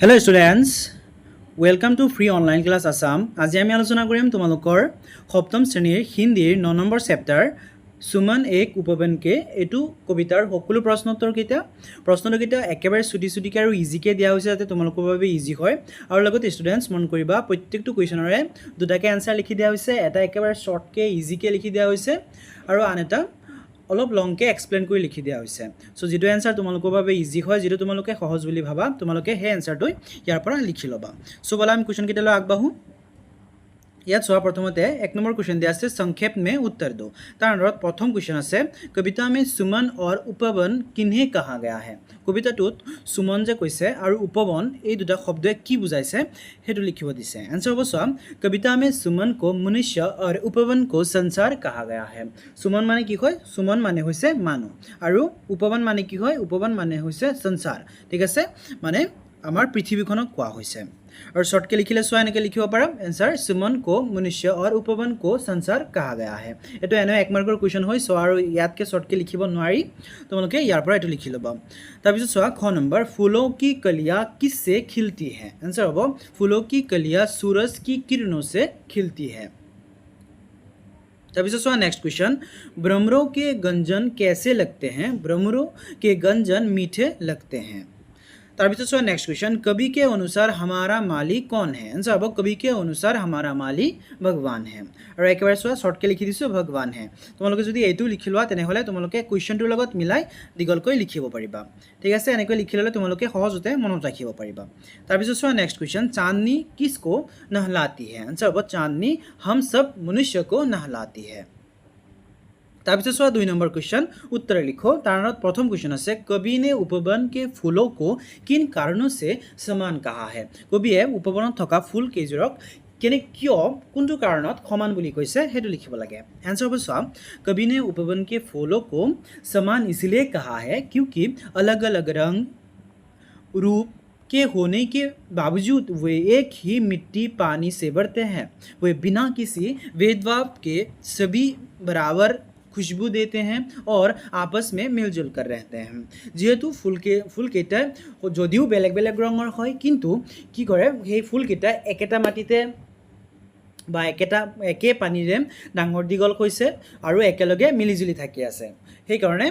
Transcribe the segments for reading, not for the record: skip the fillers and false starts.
Hello' students welcome to free online class Assam. আজি আমি আলোচনা কৰিম তোমালোকৰ সপ্তম শ্ৰেণীৰ হিন্দীৰ 9 নম্বৰ চেপ্টাৰ সুমন এক উপবনকে এইটো কবিতাৰ সকলো প্ৰশ্নোত্তৰকেইটা একেবাৰে চুটিকৈ আৰু ইজিকৈ দিয়া হৈছে যাতে তোমালোকৰ বাবে ইজি হয়। আৰু লগতে ষ্টুডেণ্টছ মন কৰিবা প্ৰত্যেকটো কুৱেশ্যনৰে দুটাকৈ এনচাৰ লিখি দিয়া হৈছে, এটা একেবাৰে শ্বৰ্টকৈ ইজিকৈ লিখি দিয়া হৈছে আৰু আন এটা অলপ লংকৈ এক্সপ্লেইন কৰি লিখি দিয়া হৈছে। চ' যিটো এনচাৰ তোমালোকৰ বাবে ইজি হয়, যিটো তোমালোকে সহজ বুলি ভাবা, তোমালোকে সেই এনচাৰটো ইয়াৰ পৰা লিখি ল'বা। চ' ব'লা আমি কুৱেশ্যনকেইটালৈ আগবাঢ়োঁ। ইয়াত চোৱা প্ৰথমতে 1 নম্বৰ কুৱেশ্যন দিয়া আছে সংক্ষেপ মে উত্তৰ দো। তাৰ আণ্ডাৰত প্ৰথম কুৱেশ্যন আছে কবিতা মে সুমন और উপবন কিন্হে কহা গয়া হে। কবিতাটোত সুমন যে কৈছে আৰু উপবন এই দুটা শব্দই কি বুজাইছে সেইটো লিখিব দিছে। এনচাৰ হ'ব চোৱা কবিতা মে সুমন কো মনুষ্য और উপবন কো সংসাৰ কহা গয়া হে। সুমন মানে কি হয়? সুমন মানে হৈছে মানুহ আৰু উপবন মানে কি হয়? উপবন মানে হৈছে সংসাৰ। ঠিক আছে, মানে আমাৰ পৃথিৱীখনক কোৱা হৈছে। और शॉर्ट के लिखिले चुआ एनेके लिखिब पारा एन्सार सुमन को मनुष्य और उपवन को संसार कहा गया है। एटो एने 1 मार्कर क्वेश्चन হয় সো আৰু ইয়াতকে শৰ্ট কে লিখিব নোৱাৰি, তোমালোকে ইয়াৰ পৰা এটো লিখি লবা। তাৰ পিছত চোৱা খ নম্বৰ फूलों की कलियां किससे खिलती हैं। आंसर হ'ব फूलों की कलियां सूरज की किरणों से खिलती है। तब इसे नेक्स्ट क्वेश्चन भ्रमरों के गंजन कैसे लगते हैं। भ्रमरों के गंजन मीठे लगते हैं। তাৰপিছত চোৱা নেক্সট কুৱেশ্যন कवि के अनुसार हमारा मालिक कौन है। आंसर হ'ব कवि के अनुसार हमारा मालिक भगवान है। আৰু একেবাৰে চোৱা শৰ্টকৈ লিখি দিছোঁ ভগৱান হে। তোমালোকে যদি এইটো লিখি লোৱা তেনেহ'লে তোমালোকে কুৱেশ্যনটোৰ লগত মিলাই দীঘলকৈ লিখিব পাৰিবা। ঠিক আছে, এনেকৈ লিখি ল'লে তোমালোকে সহজতে মনত ৰাখিব পাৰিবা। তাৰপিছত চোৱা নেক্সট কুৱেশ্যন চাঁদনী কিसको नहलाती है। आंसर হ'ব चांदनी हम सब मनुष्य को नहलाती है। তাৰপিছত চোৱা 2 নম্বৰ क्वेश्चन उत्तर लिखो। তাৰ প্ৰথম क्वेश्चन আছে कवि ने उपवन के फूलों को किन कारणों से समान कहा है। কবিয়ে উপবনত থকা ফুল কেইজোৰক কিয় কোনটো কাৰণত সমান বুলি কৈছে সেইটো লিখিব লাগে। आंसर হ'ব চোৱা कवि ने उपवन के फूलों को समान इसलिए कहा है क्योंकि अलग अलग रंग रूप के होने के बावजूद वे एक ही मिट्टी पानी से बढ़ते हैं। वे बिना किसी भेदभाव के सभी बराबर खुशबू देते हैं और आपस में मिलजुल कर रहते हैं। जेहेतु फुलकेटा যদিও বেলেগ বেলেগ ৰঙৰ হয় কিন্তু কি কৰে সেই ফুলকেইটা একেটা মাটিতে বা একে পানীৰে ডাঙৰ দীঘল হৈছে আৰু একেলগে মিলিজুলি থাকি আছে। সেইকাৰণে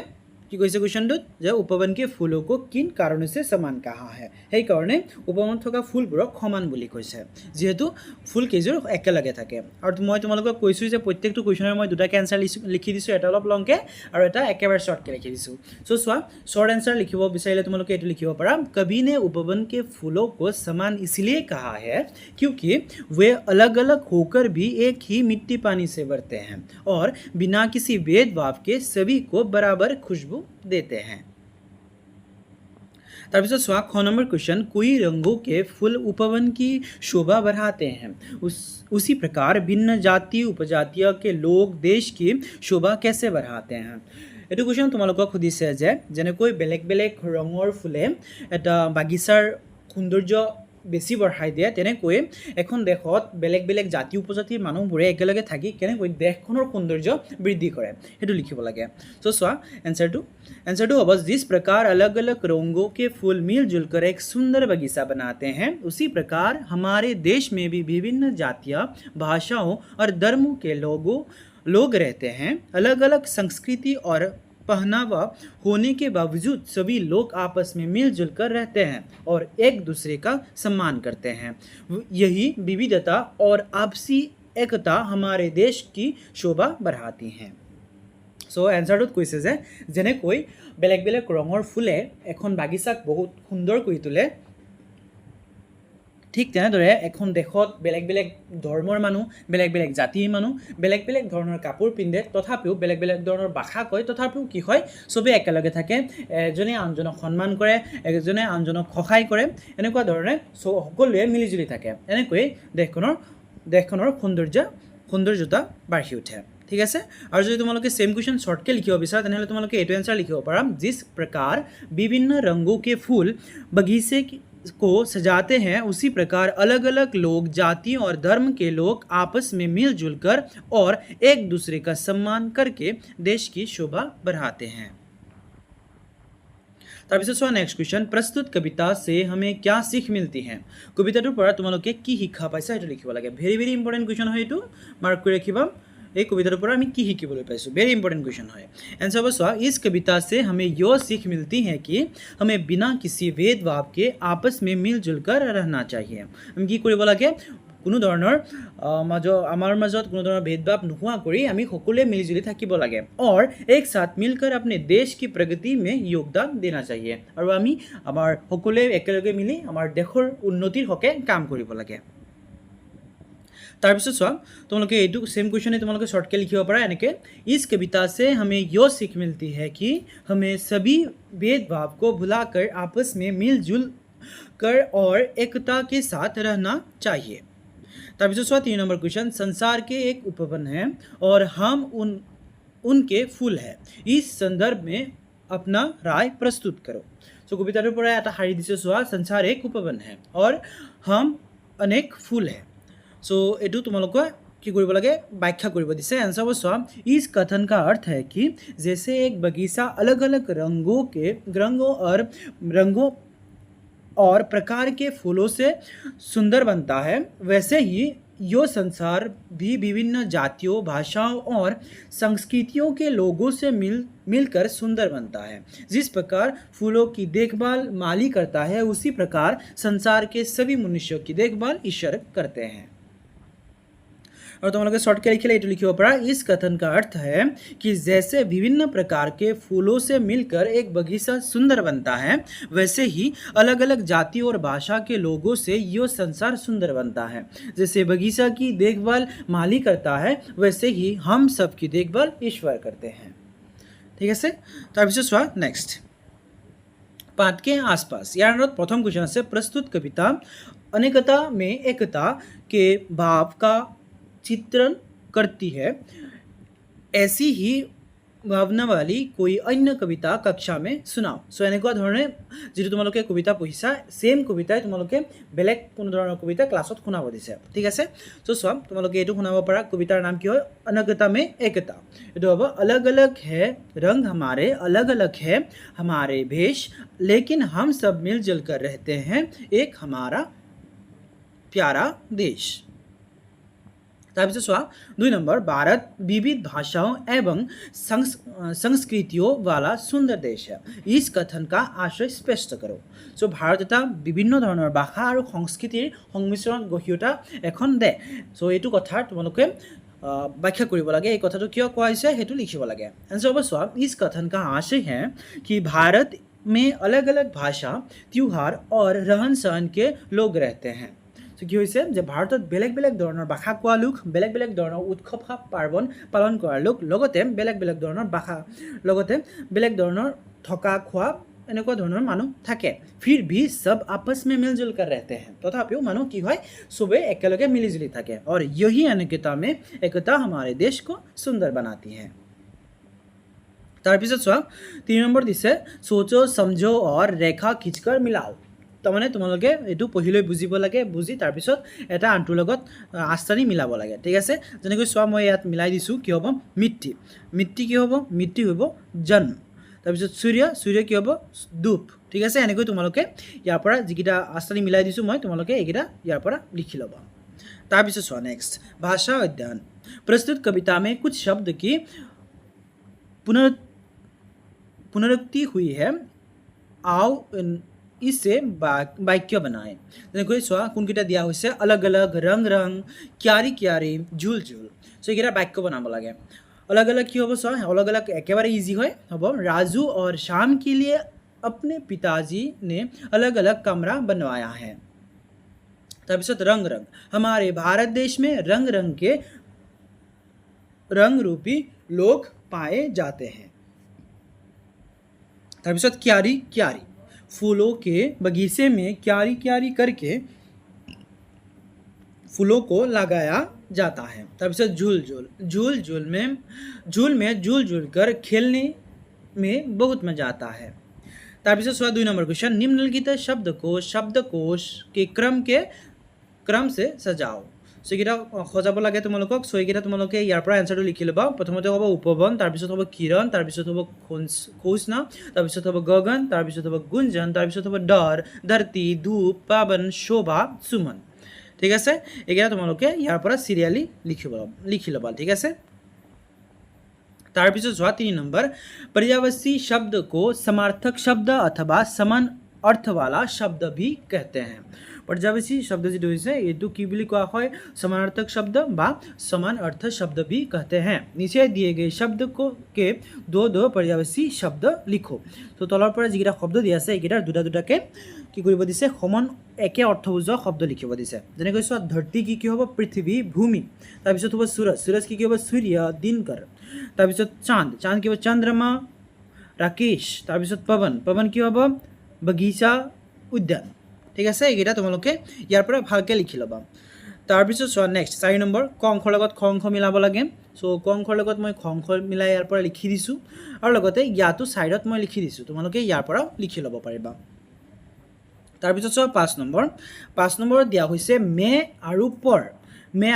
কি কৈছে কুৱেশ্যনটোত যে উপবন के फूलों को किन कारणों से समान कहा है। সেইকাৰণে উপবনত থকা ফুলবোৰক সমান বুলি কৈছে যেহেতু ফুল কেইজোৰ একেলগে থাকে। আৰু মই তোমালোকক কৈছোঁ যে প্ৰত্যেকটো কুৱেশ্যনৰ মই দুটাকৈ এনচাৰ লিখি দিছোঁ, এটা অলপ লংকৈ আৰু এটা একেবাৰে শ্বৰ্টকৈ লিখি দিছোঁ। চ' চোৱা শ্বৰ্ট এনচাৰ লিখিব বিচাৰিলে তোমালোকে এইটো লিখিব পাৰা कवि ने उपवन के फूलों को समान इसलिए कहा है क्योंकि वे अलग अलग होकर भी एक ही मिट्टी पानी से बढ़ते हैं और बिना किसी भेदभाव के सभी को बराबर खुशबू देते हैं। তাৰপিছত চোৱা খ নম্বৰ क्वेश्चन कोई रंगों के फूल उपवन की शोभा बढ़ाते हैं उसी प्रकार भिन्न जाति उपजातियों के लोग देश की शोभा कैसे बढ़ाते हैं। এইটো কুৱেশ্যন তোমালোকক সুধিছে যে যেনেকৈ বেলেগ বেলেগ ৰঙৰ ফুলে এটা বাগিচাৰ সৌন্দৰ্য বেছি বঢ়াই দিয়ে, তেনেকৈ এখন দেশত বেলেগ বেলেগ জাতি উপজাতিৰ মানুহবোৰে একেলগে থাকি কেনেকৈ দেশখনৰ সৌন্দৰ্য বৃদ্ধি কৰে সেইটো লিখিব লাগে। চ' চোৱা एंसर হ'ব जिस प्रकार अलग अलग रंगों के फूल मिलजुल कर एक सुंदर बगीचा बनाते हैं उसी प्रकार हमारे देश में भी विभिन्न जातियाँ भाषाओं और धर्मों के लोग रहते हैं। अलग अलग संस्कृति और पहनावा होने के बावजूद सभी लोग आपस में मिलजुल कर रहते हैं और एक दूसरे का सम्मान करते हैं। यही विविधता और आपसी एकता हमारे देश की शोभा बढ़ाती हैं। सो एन्सारটোত কৈছে যে যেনেকৈ বেলেগ বেলেগ ৰঙৰ ফুলে এখন বাগিচাক বহুত সুন্দৰ কৰি তোলে, ঠিক তেনেদৰে এখন দেশত বেলেগ বেলেগ ধৰ্মৰ মানুহ, বেলেগ বেলেগ জাতিৰ মানুহ, বেলেগ বেলেগ ধৰণৰ কাপোৰ পিন্ধে, তথাপিও বেলেগ বেলেগ ধৰণৰ ভাষা কয়, তথাপিও কি হয় চবেই একেলগে থাকে, এজনে আনজনক সন্মান কৰে, এজনে আনজনক সহায় কৰে, এনেকুৱা ধৰণে সকলোৱে মিলিজুলি থাকে। এনেকৈ দেশখনৰ সৌন্দৰ্যতা বাঢ়ি উঠে। ঠিক আছে, আৰু যদি তোমালোকে সেম কুৱেশ্যন শৰ্টকৈ লিখিব বিচাৰা তেনেহ'লে তোমালোকে এইটো এনচাৰ লিখিব পাৰা जिस प्रकार विभिन्न रंगों के फूल बगीचे को सजाते हैं उसी प्रकार अलग अलग लोग जातियों और धर्म के लोग आपस में मिलजुल कर और एक दूसरे का सम्मान करके देश की शोभा बढ़ाते हैं। তাৰপিছত চোৱা নেক্সট কুৱেশ্যন, প্ৰস্তুত কবিতা से हमें क्या सीख मिलती है। কবিতাটোৰ পৰা তোমালোকে কি শিক্ষা পাইছা সেইটো লিখিব লাগে। ভেৰি ভেৰি ইম্পৰ্টেণ্ট কুৱেশ্যন হয় এইটো, মাৰ্ক কৰি ৰাখিবা। এই কবিতাটোৰ পৰা আমি কি শিকিবলৈ পাইছোঁ, ভেৰি ইম্পৰ্টেণ্ট কুৱেশ্যন হয়। এনচাৰ হ'ব চোৱা, इस कविता से हमें यो सीख मिलती है कि हमें बिना किसी भेदभाव के आपस में मिलजुल कर रहना चाहिए। আমি কি কৰিব লাগে, কোনো ধৰণৰ আমাৰ মাজত কোনো ধৰণৰ भेदभाव নোহোৱা কৰি আমি সকলোৱে মিলিজুলি থাকিব লাগে। और एक साथ मिलकर अपने देश की प्रगति में योगदान देना चाहिए। আৰু আমি আমাৰ সকলোৱে একেলগে মিলি আমাৰ দেশৰ উন্নতিৰ হকে কাম কৰিব লাগে। তাৰপিছত চোৱা, তোমালোকে এইটো সেম কুৱেশ্যনে তোমালোকে শৰ্টকে লিখিব পাৰা এনেকৈ, इस कविता से हमें यो सीख मिलती है कि हमें सभी भेदभाव को भुलाकर आपस में मिलजुल कर और एकता के साथ रहना चाहिए। তাৰপিছত চোৱা 3 নম্বৰ क्वेश्चन, संसार के एक उपवन है और हम उनके फूल है, इस संदर्भ में अपना राय प्रस्तुत करो। सो कविताটোৰ পৰা এটা শাৰী দিছে চোৱা, संसार एक उपवन है और हम अनेक फूल है। सो এইটো তোমালোকে কি কৰিব লাগে, व्याख्या কৰিব দিছে। आंसर वो चोआ, इस कथन का अर्थ है कि जैसे एक बगीचा अलग अलग रंगों और प्रकार के फूलों से सुंदर बनता है, वैसे ही यो संसार भी विभिन्न जातियों, भाषाओं और संस्कृतियों के लोगों से मिलकर सुंदर बनता है। जिस प्रकार फूलों की देखभाल माली करता है, उसी प्रकार संसार के सभी मनुष्यों की देखभाल ईश्वर करते हैं। और तुम्हारे शॉर्टके लिखे ये लिखिब पारा, इस कथन का अर्थ है कि जैसे विभिन्न प्रकार के फूलों से मिलकर एक बगीचा सुंदर बनता है, वैसे ही अलग अलग जाति और भाषा के लोगों से ये संसार सुंदर बनता है। जैसे बगीचा की देखभाल माली करता है, वैसे ही हम सब की देखभाल ईश्वर करते हैं। ठीक है, তাৰপিছত চোৱা नेक्स्ट, पाठ के आसपास। यार प्रथम क्वेश्चन আছে, प्रस्तुत कविता अनेकता में एकता के भाव का चित्रण करती है, ऐसी ही भावना वाली कोई अन्य कविता कक्षा में सुनाओ। सो এনেকুৱা ধৰণে যিটো তোমালোকে কবিতা পঢ়িছা, সেম কবিতাই তোমালোকে বেলেগ কোনো ধৰণৰ কবিতা ক্লাছত শুনাব দিছে। ঠিক আছে, সো চোৱা তোমালোকে এইটো শুনাব পাৰা। কবিতাৰ নাম কি হয়, अनेकता में एकता। এইটো হ'ব, अलग अलग है रंग हमारे, अलग अलग है हमारे भेष, लेकिन हम सब मिलजुल कर रहते हैं एक हमारा प्यारा देश। তাৰপিছত চোৱা 2 নম্বৰ, भारत विविध भाषाओं एवं संस्कृतियों वाला सुंदर देश है, इस कथन का आशय स्पष्ट करो। सो भारत এটা বিভিন্ন ধৰণৰ ভাষা আৰু সংস্কৃতিৰ সংমিশ্ৰণ গঢ়ি উঠা এখন দেশ। সো এইটো কথা তোমালোকে व्याख्या কৰিব লাগে, এই কথাটো কিয় কোৱা হৈছে সেইটো লিখিব লাগে। आंसर হ'ব চোৱা, इस कथन का आशय है कि भारत में अलग अलग भाषा, त्योहार और रहन सहन के लोग रहते हैं। सो কি হৈছে যে ভাৰতত বেলেগ বেলেগ ধৰণৰ ভাষা কোৱা লোক, বেলেগ বেলেগ ধৰণৰ উৎসৱ পাৰ্বণ পালন কৰা লোক, লগতে বেলেগ বেলেগ ধৰণৰ ভাষা, লগতে বেলেগ ধৰণৰ থকা খোৱা এনেকুৱা ধৰণৰ মানুহ থাকে। फिर भी सब आपस में मिलजुल कर रहते हैं, তথাপিও মানুহ কি হয়, সবে একেলগে মিলিজুলি থাকে। और यही अनेकता में एकता हमारे देश को सुंदर बनाती है। তাৰপিছত চোৱা 3 নম্বৰ দিছে, सोचो समझो और रेखा खींचकर मिलाओ। তাৰমানে তোমালোকে এইটো পঢ়িলৈ বুজিব লাগে, বুজি তাৰপিছত এটা আনটোৰ লগত আস্থানি মিলাব লাগে। ঠিক আছে, যেনেকৈ চোৱা মই ইয়াত মিলাই দিছোঁ, কি হ'ব, মিট্টি। মিট্টি কি হ'ব, মিট্টি হ'ব জন্ম। তাৰপিছত সূৰ্য, সূৰ্য কি হ'ব, ধূপ। ঠিক আছে, এনেকৈ তোমালোকে ইয়াৰ পৰা যিকেইটা আস্থানি মিলাই দিছোঁ মই, তোমালোকে এইকেইটা ইয়াৰ পৰা লিখি ল'বা। তাৰপিছত চোৱা নেক্সট, ভাষা অধ্যয়ন। प्रस्तुत कविता में कुछ शब्द की पुनरुक्ति हुई है, आओ इससे वाक्य बनाए। যেনেকৈ চোৱা কোনকেইটা দিয়া হৈছে, अलग अलग, रंग रंग, क्यारी क्यारी, झुल झुल। सो এইকেইটা বাক্য বনাব লাগে। अलग अलग কি হ'ব চোৱা, अलग अलग একেবাৰে ইজি হয়, হ'ব राजू और शाम के लिए अपने पिताजी ने अलग अलग कमरा बनवाया है। তাৰপিছত रंग रंग, हमारे भारत देश में रंग रंग के रंग रूपी लोग पाए जाते हैं। তাৰপিছত क्यारी क्यारी, फूलों के बगीचे में क्यारी क्यारी करके फूलों को लगाया जाता है। তাৰপিছত झूल झूल, झूल में झूल झूल कर खेलने में बहुत मजा आता है। তাৰপিছত চোৱা 2 নম্বৰ क्वेश्चन, निम्नलिखित शब्द को शब्दकोश के क्रम से सजाओ। সো এইকেইটা সজাব লাগে তোমালোকক। সো এইকেইটা তোমালোকে ইয়াৰ পৰা এনচাৰটো লিখি ল'বা। প্ৰথমতে হ'ব উপবন, তাৰপিছত হ'ব কিৰণ, তাৰপিছত হ'ব খোষ্ণ, তাৰপিছত হ'ব গগন, তাৰপিছত হ'ব গুঞ্জন, তাৰপিছত হ'ব ডৰ, ধৰতি, ধূপ, পাৱন, শোভা, সুমন। ঠিক আছে, এইকেইটা তোমালোকে ইয়াৰ পৰা চিৰিয়েলি লিখি ল'বা। ঠিক আছে, তাৰপিছত যোৱা 3 নম্বৰ, पर्यायवाची शब्द को समार्थक शब्द अथवा समान अर्थ वाला शब्द भी कहते हैं। पर्यायवाची शब्द जो है ये की বুলি কোৱা হয় समानार्थक शब्द বা समान अर्थ शब्द भी कहते हैं। नीचे दिए गए शब्द को के दो पर्यायवाची शब्द लिखो। तो তলৰ পৰা যিকেইটা শব্দ দিয়া আছে এইকেইটাৰ দুটাকে কি কৰিব দিছে, সমান একে অৰ্থ বুজোৱা শব্দ লিখিব দিছে। যেনেকৈ চোৱা, ধৰতি কি হ'ব, পৃথিৱী, ভূমি। তাৰপিছত হ'ব সূৰজ কি হ'ব, সূৰ্য, দিনকৰ। তাৰপিছত চাঁদ কি হ'ব, চন্দ্रमा, ৰাকেশ। তাৰপিছত পৱন কি হ'ব, বাগিচা, উদ্যান। ঠিক আছে, এইকেইটা তোমালোকে ইয়াৰ পৰা ভালকৈ লিখি ল'বা। তাৰপিছত চোৱা নেক্সট 4 নম্বৰ, ক অংশৰ লগত খ অংশ মিলাব লাগে। চ' ক অংশৰ লগত মই খ অংশ মিলাই ইয়াৰ পৰা লিখি দিছোঁ, আৰু লগতে ইয়াতো ছাইডত মই লিখি দিছোঁ, তোমালোকে ইয়াৰ পৰাও লিখি ল'ব পাৰিবা। তাৰপিছত চোৱা 5 নম্বৰত দিয়া হৈছে মে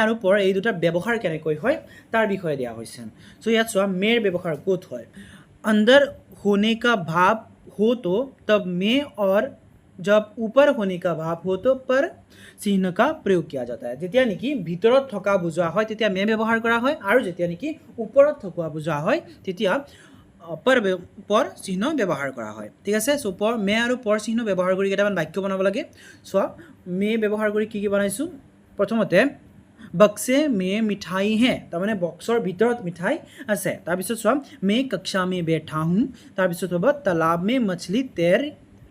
আৰু পৰ এই দুটাৰ ব্যৱহাৰ কেনেকৈ হয় তাৰ বিষয়ে দিয়া হৈছে। চ' ইয়াত চোৱা, মেৰ ব্যৱহাৰ ক'ত হয়, अंदर होने का भाव हो तो तब में, और जब ऊपर होने का भाव हो तो पर চিহ্ন का प्रयोग किया जाता है। যেতিয়া নেকি ভিতৰত থকা বুজোৱা হয় তেতিয়া মে ব্যৱহাৰ কৰা হয়, আৰু যেতিয়া নেকি ওপৰত থকা বুজোৱা হয় তেতিয়া পৰ চিহ্ন ব্যৱহাৰ কৰা হয়। ঠিক আছে, চ' মে আৰু পৰ চিহ্ন ব্যৱহাৰ কৰি কেইটামান বাক্য বনাব লাগে। চোৱা, মে ব্যৱহাৰ কৰি কি বনাইছোঁ, প্ৰথমতে बक्से में मिठाई है, তাৰমানে বক্সৰ ভিতৰত মিঠাই আছে। তাৰপিছত চোৱা, मैं कक्षा में बैठा हूँ। তাৰপিছত হ'ব तालाब में मछली तैर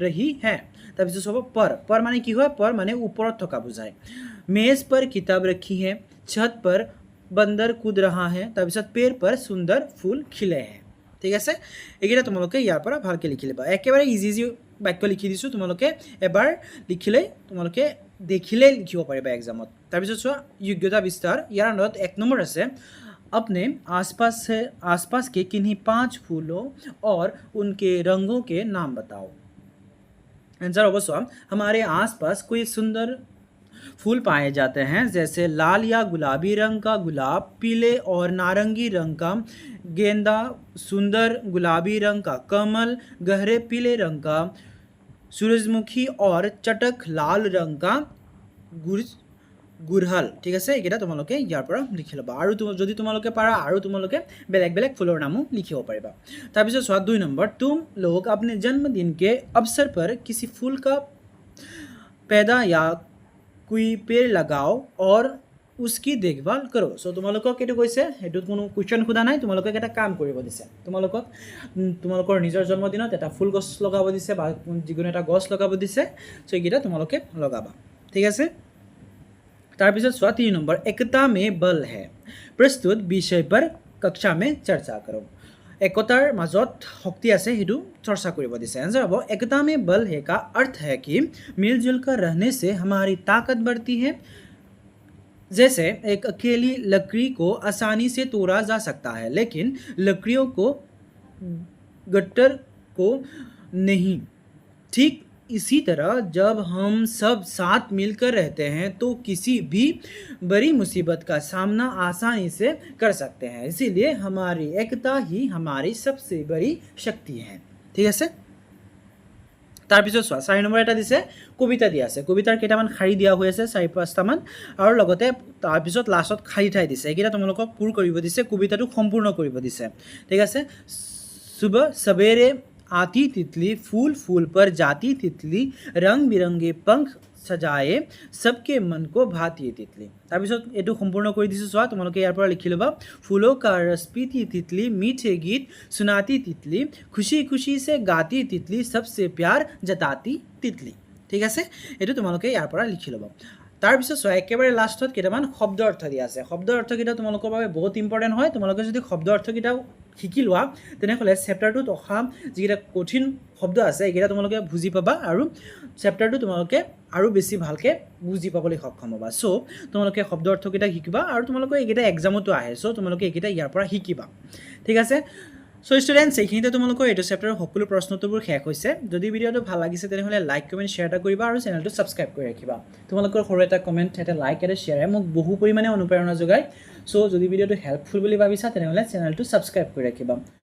रही है। তাৰপিছত হ'ব पर মানে কি হয়, पर মানে ওপৰত থকা বুজায়। मेज पर किताब रखी है, छत पर बंदर कूद रहा है। তাৰপিছত पेड़ पर सुंदर फूल खिले हैं। ঠিক আছে, এইকেইটা তোমালোকে ইয়াৰ পৰা ভালকৈ লিখি ল'বা। একেবাৰে ইজি বাক্য লিখি দিছোঁ, তোমালোকে এবাৰ লিখিলেই তোমালোকে দেখিলেই লিখিব পাৰিবা এক্সামত। তাৰপিছত চোৱা, যোগ্যতা বিস্তাৰ, ইয়াৰ আণ্ডাৰত 1 নম্বৰ আছে, अपने आसपास के किन्हीं 5 फूलों और उनके रंगों के नाम बताओ। आंसर होगा चोवा, हमारे आसपास कोई सुंदर फूल पाए जाते हैं, जैसे लाल या गुलाबी रंग का गुलाब, पीले और नारंगी रंग का गेंदा, सुंदर गुलाबी रंग का कमल, गहरे पीले रंग का सूरजमुखी और चटक लाल रंग का गुरहल। ঠিক আছে, এইকেইটা তোমালোকে ইয়াৰ পৰা লিখি ল'বা, আৰু যদি তোমালোকে পাৰা আৰু তোমালোকে বেলেগ ফুলৰ নামো লিখিব পাৰিবা। তাৰপিছত চোৱা 2 নম্বৰ, तुम लोग अपने जन्मदिन के अवसर पर किसी फूल का पैदा या कोई पेड़ लगाओ और उसकी देखभाल करो। চ' তোমালোকক এইটো কৈছে, সেইটোত কোনো কুৱেশ্যন সোধা নাই, তোমালোকক এটা কাম কৰিব দিছে। তোমালোকৰ নিজৰ জন্মদিনত এটা ফুল গছ লগাব দিছে বা যিকোনো এটা গছ লগাব দিছে। চ' এইকেইটা তোমালোকে লগাবা। ঠিক আছে, তাৰপিছত চোৱা 3 নম্বৰ, एकता में बल है, प्रस्तुत विषय पर कक्षा में चर्चा करो। एकतार মাজত শক্তি আছে, সেইটো চৰ্চা কৰিব দিছে। आंसर হ'ব, एकता में बल है का अर्थ है कि मिलजुल कर रहने से हमारी ताकत बढ़ती है। जैसे एक अकेली लकड़ी को आसानी से तोड़ा जा सकता है, लेकिन लकड़ियों को गट्टर को नहीं। ठीक इसी तरह जब हम सब साथ मिलकर रहते हैं तो किसी भी बड़ी मुसीबत का सामना आसानी से कर सकते हैं। इसीलिए हमारी एकता ही हमारी सबसे बड़ी शक्ति है। ठीक আছে, তাৰপিছত চোৱা 4 নম্বৰ এটা দিছে, কবিতা দিয়া আছে। কবিতাৰ কেইটামান শাৰী দিয়া হৈ আছে, 4-5টামান, আৰু লগতে তাৰপিছত লাষ্টত খালী ঠাই দিছে। এইকেইটা তোমালোকক পূৰ কৰিব দিছে, কবিতাটো সম্পূৰ্ণ কৰিব দিছে। ঠিক আছে, सुबह सवेरे आती तितली, फूल फूल पर जाती तितली, रंग बिरंगे पंख सजाए सबके मन को भाती तितली। তাৰপিছত এইটো সম্পূৰ্ণ কৰি দিছোঁ। চোৱা, তোমালোকে ইয়াৰ পৰা লিখি ল'বা, फूलों का रस पीती तितली, मीठे गीत सुनाती तितली, खुशी खुशी से गाती तितली, सबसे प्यार जताती तितली। ঠিক আছে, এইটো তোমালোকে ইয়াৰ পৰা লিখি ল'বা। তাৰপিছত চোৱা, একেবাৰে লাষ্টত কেইটামান শব্দ অৰ্থ দিয়া আছে। শব্দ অৰ্থকেইটা তোমালোকৰ বাবে বহুত ইম্পৰ্টেণ্ট হয়। তোমালোকে যদি শব্দ অৰ্থকেইটা শিকি লোৱা তেনেহ'লে চেপ্টাৰটোত অহা যিকেইটা কঠিন শব্দ আছে এইকেইটা তোমালোকে বুজি পাবা, আৰু চেপ্টাৰটো তোমালোকে আৰু বেছি ভালকৈ বুজি পাবলৈ সক্ষম হ'বা। চ' তোমালোকে শব্দ অৰ্থকেইটা শিকিবা, আৰু তোমালোকে এইকেইটা এক্সামতো আহে। চ' তোমালোকে এইকেইটা ইয়াৰ পৰা শিকিবা। ঠিক আছে, সো ষ্টুডেণ্টছ এইখিনিতে তোমালোকৰ এইটো চেপ্টাৰৰ সকলো প্ৰশ্নোত্তৰবোৰ শেষ হৈছে যদি ভিডিঅ'টো ভাল লাগিছে তেনেহ'লে লাইক কমেণ্ট শ্বেয়াৰ এটা কৰিবা আৰু চেনেলটো ছাবস্ক্ৰাইব কৰি ৰাখিবা তোমালোকৰ সৰু এটা কমেণ্ট এটা লাইক এটা শ্বেয়াৰে মোক বহু পৰিমাণে অনুপ্ৰেৰণা যোগায় চ' যদি ভিডিঅ'টো হেল্পফুল বুলি ভাবিছা তেনেহ'লে চেনেলটো ছাবস্ক্ৰাইব কৰি ৰাখিবা